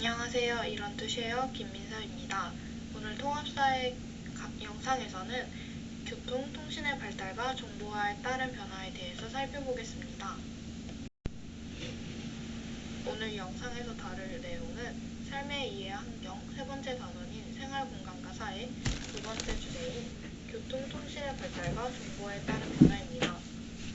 안녕하세요. 이런 뜻이에요. 김민서입니다. 오늘 통합사회 영상에서는 교통통신의 발달과 정보화에 따른 변화에 대해서 살펴보겠습니다. 오늘 영상에서 다룰 내용은 삶의 이해 환경, 세 번째 단원인 생활공간과 사회, 두 번째 주제인 교통통신의 발달과 정보화에 따른 변화입니다.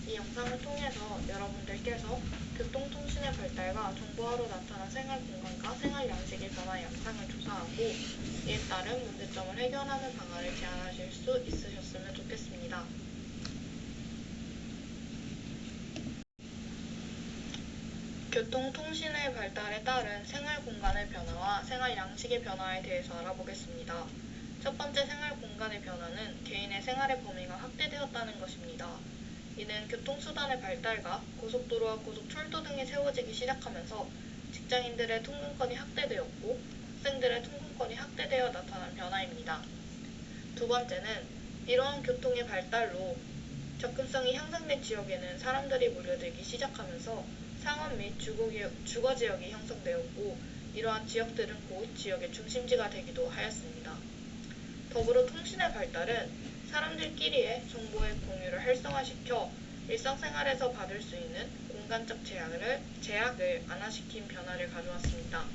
이 영상을 통해서 여러분들께서 교통통신의 발달과 정보화로 나타난 생활공간과 생활양식의 변화 양상을 조사하고 이에 따른 문제점을 해결하는 방안을 제안하실 수 있으셨으면 좋겠습니다. 교통통신의 발달에 따른 생활공간의 변화와 생활양식의 변화에 대해서 알아보겠습니다. 첫 번째 생활공간의 변화는 개인의 생활의 범위가 확대되었다는 것입니다. 이는 교통수단의 발달과 고속도로와 고속철도 등이 세워지기 시작하면서 직장인들의 통근권이 확대되었고 학생들의 통근권이 확대되어 나타난 변화입니다. 두 번째는 이러한 교통의 발달로 접근성이 향상된 지역에는 사람들이 몰려들기 시작하면서 상업 및 주거지역이 형성되었고 이러한 지역들은 곧 지역의 중심지가 되기도 하였습니다. 더불어 통신의 발달은 사람들끼리의 정보의 공유를 활성화시켜 일상생활에서 받을 수 있는 공간적 제약을 완화시킨 변화를 가져왔습니다.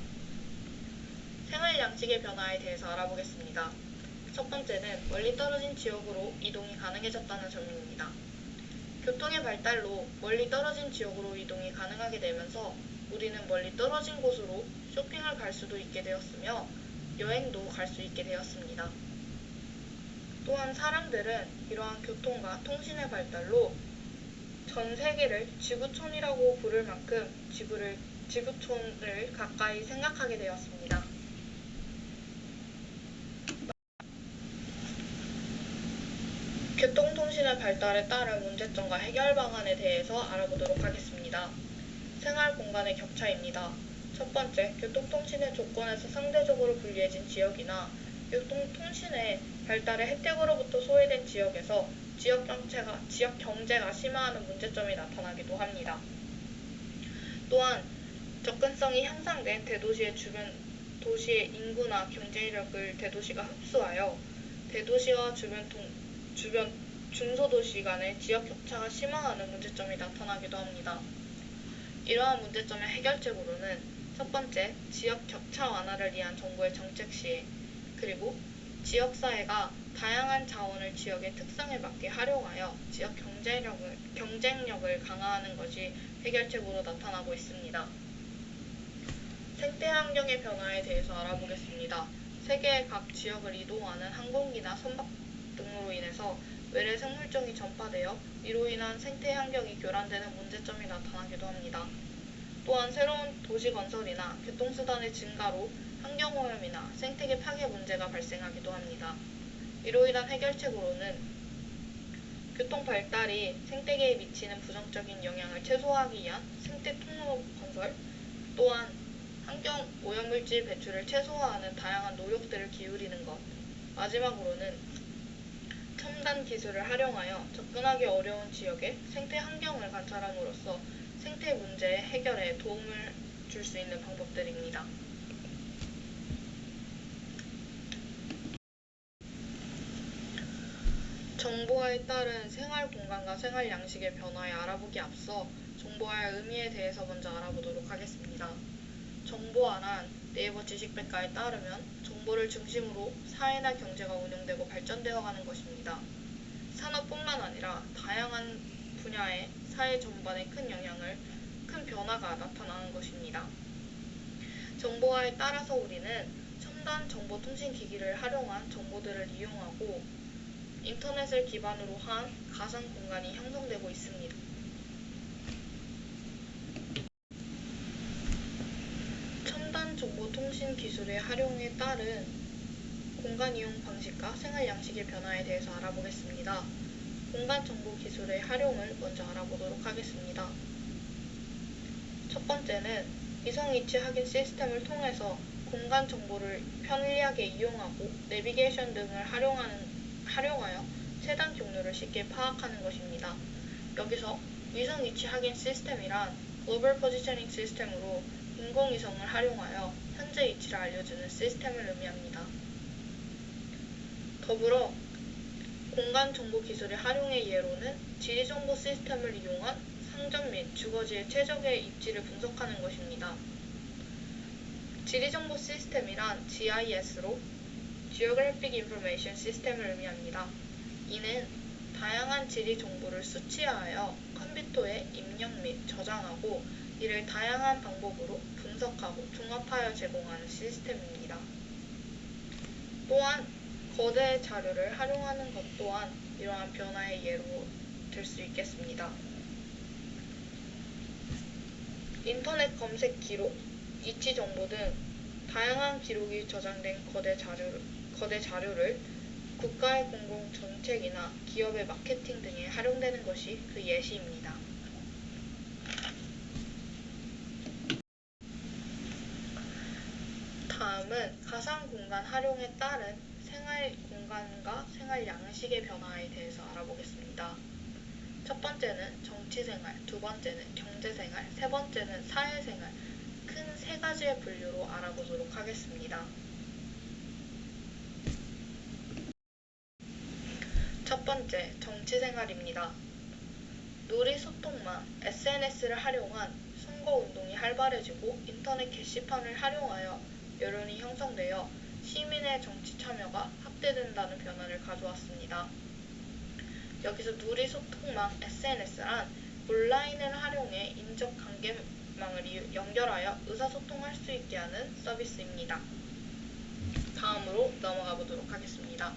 생활 양식의 변화에 대해서 알아보겠습니다. 첫 번째는 멀리 떨어진 지역으로 이동이 가능해졌다는 점입니다. 교통의 발달로 멀리 떨어진 지역으로 이동이 가능하게 되면서 우리는 멀리 떨어진 곳으로 쇼핑을 갈 수도 있게 되었으며 여행도 갈 수 있게 되었습니다. 또한 사람들은 이러한 교통과 통신의 발달로 전 세계를 지구촌이라고 부를 만큼 지구촌을 가까이 생각하게 되었습니다. 교통통신의 발달에 따른 문제점과 해결 방안에 대해서 알아보도록 하겠습니다. 생활공간의 격차입니다. 첫 번째, 교통통신의 조건에서 상대적으로 불리해진 지역이나 교통통신의 발달의 혜택으로부터 소외된 지역에서 지역 경제가 심화하는 문제점이 나타나기도 합니다. 또한 접근성이 향상된 도시의 인구나 경제력을 대도시가 흡수하여 대도시와 주변 중소도시 간의 지역 격차가 심화하는 문제점이 나타나기도 합니다. 이러한 문제점의 해결책으로는 첫 번째, 지역 격차 완화를 위한 정부의 정책 시행, 그리고 지역사회가 다양한 자원을 지역의 특성에 맞게 활용하여 지역 경쟁력을 강화하는 것이 해결책으로 나타나고 있습니다. 생태환경의 변화에 대해서 알아보겠습니다. 세계의 각 지역을 이동하는 항공기나 선박 등으로 인해서 외래 생물종이 전파되어 이로 인한 생태환경이 교란되는 문제점이 나타나기도 합니다. 또한 새로운 도시 건설이나 교통수단의 증가로 환경오염이나 생태계 파괴 문제가 발생하기도 합니다. 이로 인한 해결책으로는 교통 발달이 생태계에 미치는 부정적인 영향을 최소화하기 위한 생태 통로 건설, 또한 환경 오염물질 배출을 최소화하는 다양한 노력들을 기울이는 것, 마지막으로는 첨단 기술을 활용하여 접근하기 어려운 지역의 생태 환경을 관찰함으로써 생태 문제의 해결에 도움을 줄 수 있는 방법들입니다. 정보화에 따른 생활공간과 생활양식의 변화에 알아보기 앞서 정보화의 의미에 대해서 먼저 알아보도록 하겠습니다. 정보화란 네이버 지식백과에 따르면 정보를 중심으로 사회나 경제가 운영되고 발전되어가는 것입니다. 산업뿐만 아니라 다양한 분야의 사회 전반에 큰 변화가 나타나는 것입니다. 정보화에 따라서 우리는 첨단 정보통신기기를 활용한 정보들을 이용하고 인터넷을 기반으로 한 가상 공간이 형성되고 있습니다. 첨단 정보통신 기술의 활용에 따른 공간 이용 방식과 생활 양식의 변화에 대해서 알아보겠습니다. 공간 정보 기술의 활용을 먼저 알아보도록 하겠습니다. 첫 번째는 위성위치 확인 시스템을 통해서 공간 정보를 편리하게 이용하고 내비게이션 등을 활용하여 최단 경로를 쉽게 파악하는 것입니다. 여기서 위성 위치 확인 시스템이란 글로벌 포지셔닝 시스템으로 인공위성을 활용하여 현재 위치를 알려주는 시스템을 의미합니다. 더불어 공간정보 기술의 활용의 예로는 지리정보 시스템을 이용한 상점 및 주거지의 최적의 입지를 분석하는 것입니다. 지리정보 시스템이란 GIS로 Geographic Information System을 의미합니다. 이는 다양한 지리 정보를 수치화하여 컴퓨터에 입력 및 저장하고 이를 다양한 방법으로 분석하고 종합하여 제공하는 시스템입니다. 또한 거대 자료를 활용하는 것 또한 이러한 변화의 예로 들 수 있겠습니다. 인터넷 검색 기록, 위치 정보 등 다양한 기록이 저장된 거대 자료를 국가의 공공 정책이나 기업의 마케팅 등에 활용되는 것이 그 예시입니다. 다음은 가상 공간 활용에 따른 생활 공간과 생활 양식의 변화에 대해서 알아보겠습니다. 첫 번째는 정치생활, 두 번째는 경제생활, 세 번째는 사회생활, 큰 세 가지의 분류로 알아보도록 하겠습니다. 첫 번째, 정치생활입니다. 놀이소통망, SNS를 활용한 선거운동이 활발해지고 인터넷 게시판을 활용하여 여론이 형성되어 시민의 정치 참여가 확대된다는 변화를 가져왔습니다. 여기서 놀이소통망, SNS란 온라인을 활용해 인적 관계망을 연결하여 의사소통할 수 있게 하는 서비스입니다. 다음으로 넘어가 보도록 하겠습니다.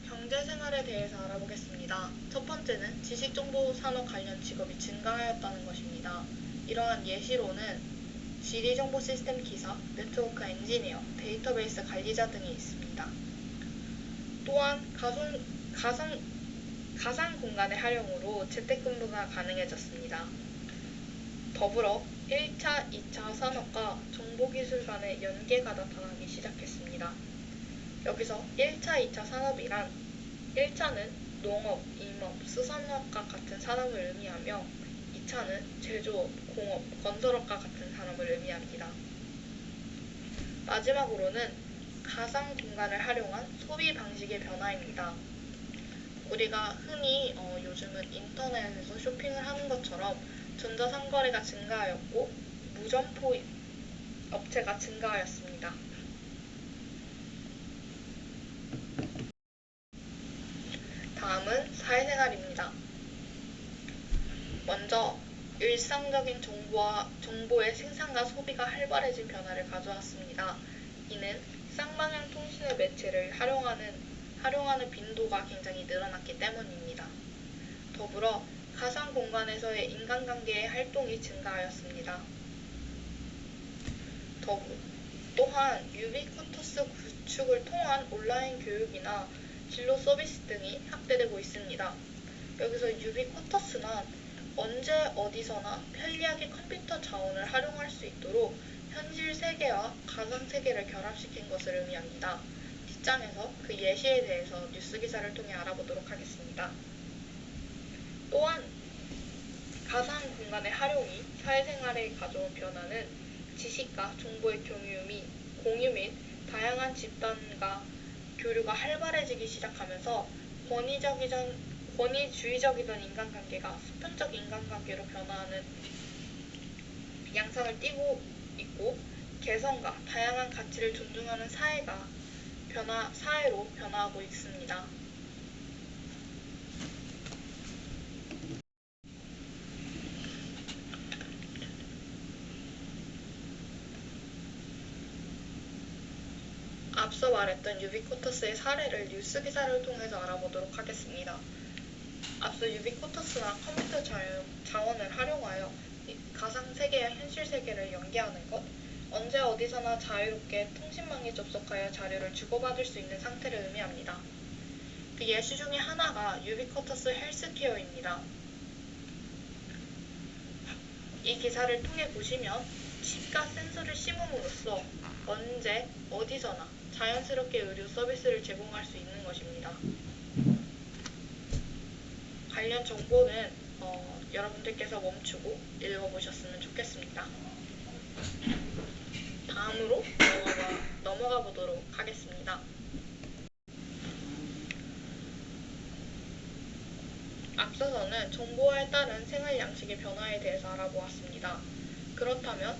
경제생활에 대해서 알아보겠습니다. 첫 번째는 지식정보산업 관련 직업이 증가하였다는 것입니다. 이러한 예시로는 지리정보 시스템 기사, 네트워크 엔지니어, 데이터베이스 관리자 등이 있습니다. 또한 가상 공간의 활용으로 재택근무가 가능해졌습니다. 더불어 1차, 2차 산업과 정보기술 간의 연계가 나타나기 시작했습니다. 여기서 1차, 2차 산업이란 1차는 농업, 임업, 수산업과 같은 산업을 의미하며 2차는 제조업, 공업, 건설업과 같은 산업을 의미합니다. 마지막으로는 가상 공간을 활용한 소비 방식의 변화입니다. 우리가 흔히 요즘은 인터넷에서 쇼핑을 하는 것처럼 전자상거래가 증가하였고 무점포 업체가 증가하였습니다. 다음은 사회생활입니다. 먼저 일상적인 정보의 생산과 소비가 활발해진 변화를 가져왔습니다. 이는 쌍방향 통신의 매체를 활용하는 빈도가 굉장히 늘어났기 때문입니다. 더불어 가상 공간에서의 인간관계의 활동이 증가하였습니다. 또한 유비쿼터스 구축을 통한 온라인 교육이나 진로 서비스 등이 확대되고 있습니다. 여기서 유비쿼터스는 언제 어디서나 편리하게 컴퓨터 자원을 활용할 수 있도록 현실 세계와 가상 세계를 결합시킨 것을 의미합니다. 뒷장에서 그 예시에 대해서 뉴스 기사를 통해 알아보도록 하겠습니다. 또한 가상 공간의 활용이 사회생활에 가져온 변화는 지식과 정보의 공유 및 다양한 집단과 교류가 활발해지기 시작하면서 권위주의적이던 인간관계가 수평적 인간관계로 변화하는 양상을 띠고 있고 개성과 다양한 가치를 존중하는 사회로 변화하고 있습니다. 앞서 말했던 유비쿼터스의 사례를 뉴스 기사를 통해서 알아보도록 하겠습니다. 앞서 유비쿼터스나 컴퓨터 자원을 활용하여 가상 세계와 현실 세계를 연계하는 것, 언제 어디서나 자유롭게 통신망에 접속하여 자료를 주고받을 수 있는 상태를 의미합니다. 그 예시 중에 하나가 유비쿼터스 헬스케어입니다. 이 기사를 통해 보시면 칩과 센서를 심음으로써 언제 어디서나 자연스럽게 의료 서비스를 제공할 수 있는 것입니다. 관련 정보는 여러분들께서 멈추고 읽어보셨으면 좋겠습니다. 다음으로 넘어가 보도록 하겠습니다. 앞서서는 정보화에 따른 생활 양식의 변화에 대해서 알아보았습니다. 그렇다면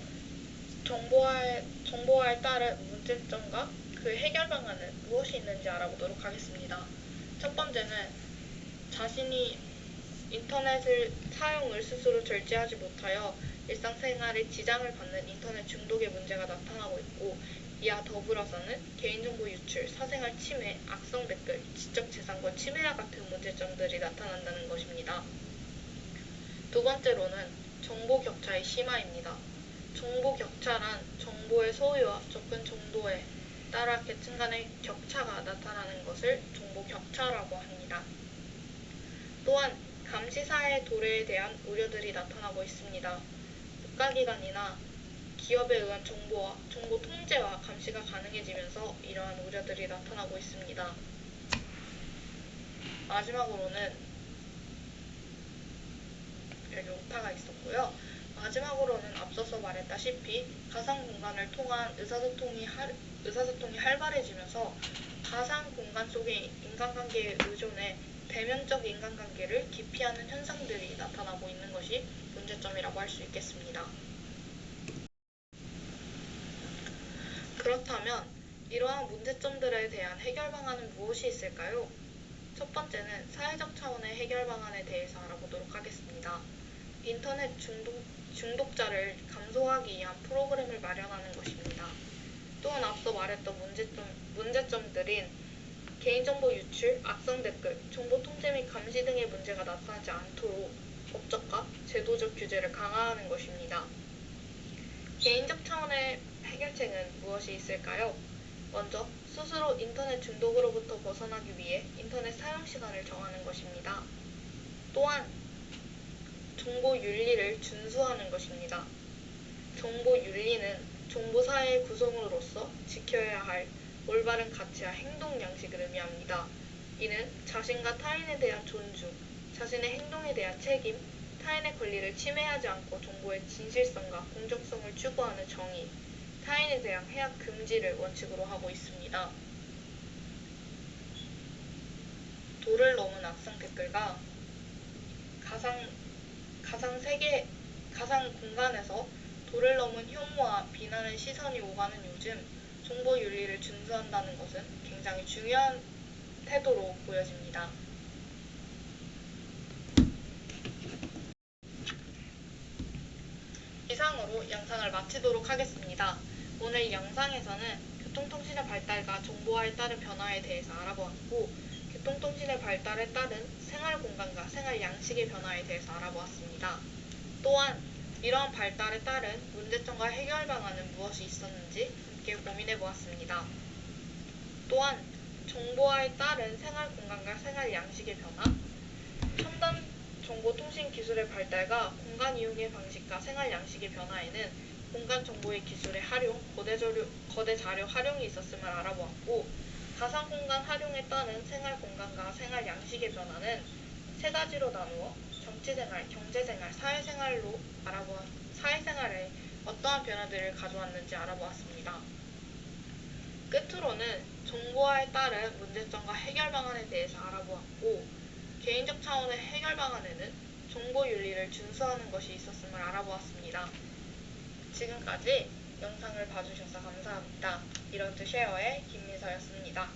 정보화에 따른 문제점과 그 해결 방안은 무엇이 있는지 알아보도록 하겠습니다. 첫 번째는 자신이 인터넷을 사용을 스스로 절제하지 못하여 일상생활에 지장을 받는 인터넷 중독의 문제가 나타나고 있고, 이와 더불어서는 개인정보 유출, 사생활 침해, 악성 댓글, 지적재산권 침해와 같은 문제점들이 나타난다는 것입니다. 두 번째로는 정보 격차의 심화입니다. 정보 격차란 정보의 소유와 접근 정도에 따라 계층 간의 격차가 나타나는 것을 정보 격차라고 합니다. 또한 감시사회 도래에 대한 우려들이 나타나고 있습니다. 국가기관이나 기업에 의한 정보와 정보 통제와 감시가 가능해지면서 이러한 우려들이 나타나고 있습니다. 마지막으로는 여기 오타가 있었고요. 마지막으로는 앞서서 말했다시피 가상 공간을 통한 의사소통이 활발해지면서 가상 공간 속의 인간관계에 의존해 대면적 인간관계를 기피하는 현상들이 나타나고 있는 것이 문제점이라고 할 수 있겠습니다. 그렇다면 이러한 문제점들에 대한 해결 방안은 무엇이 있을까요? 첫 번째는 사회적 차원의 해결 방안에 대해서 알아보도록 하겠습니다. 인터넷 중독자를 감소하기 위한 프로그램을 마련하는 것입니다. 또한 앞서 말했던 문제점들인 개인정보 유출, 악성 댓글, 정보 통제 및 감시 등의 문제가 나타나지 않도록 법적과 제도적 규제를 강화하는 것입니다. 개인적 차원의 해결책은 무엇이 있을까요? 먼저 스스로 인터넷 중독으로부터 벗어나기 위해 인터넷 사용 시간을 정하는 것입니다. 또한 정보 윤리를 준수하는 것입니다. 정보 윤리는 정보사회의 구성으로서 지켜야 할 올바른 가치와 행동 양식을 의미합니다. 이는 자신과 타인에 대한 존중, 자신의 행동에 대한 책임, 타인의 권리를 침해하지 않고 정보의 진실성과 공정성을 추구하는 정의, 타인에 대한 해악 금지를 원칙으로 하고 있습니다. 도를 넘은 악성 댓글과 가상 공간에서 도를 넘은 혐오와 비난의 시선이 오가는 요즘 정보 윤리를 준수한다는 것은 굉장히 중요한 태도로 보여집니다. 이상으로 영상을 마치도록 하겠습니다. 오늘 영상에서는 교통통신의 발달과 정보화에 따른 변화에 대해서 알아보았고, 교통통신의 발달에 따른 생활공간과 생활양식의 변화에 대해서 알아보았습니다. 또한 이러한 발달에 따른 문제점과 해결 방안은 무엇이 있었는지 함께 고민해보았습니다. 또한 정보화에 따른 생활공간과 생활양식의 변화, 첨단 정보통신 기술의 발달과 공간 이용의 방식과 생활 양식의 변화에는 공간 정보의 기술의 활용, 거대 자료 활용이 있었음을 알아보았고, 가상 공간 활용에 따른 생활 공간과 생활 양식의 변화는 세 가지로 나누어 정치생활, 경제생활, 사회생활에 어떠한 변화들을 가져왔는지 알아보았습니다. 끝으로는 정보화에 따른 문제점과 해결 방안에 대해서 알아보았고, 개인적 차원의 해결 방안에는 정보 윤리를 준수하는 것이 있었음을 알아보았습니다. 지금까지 영상을 봐주셔서 감사합니다. 이런트 쉐어의 김민서였습니다.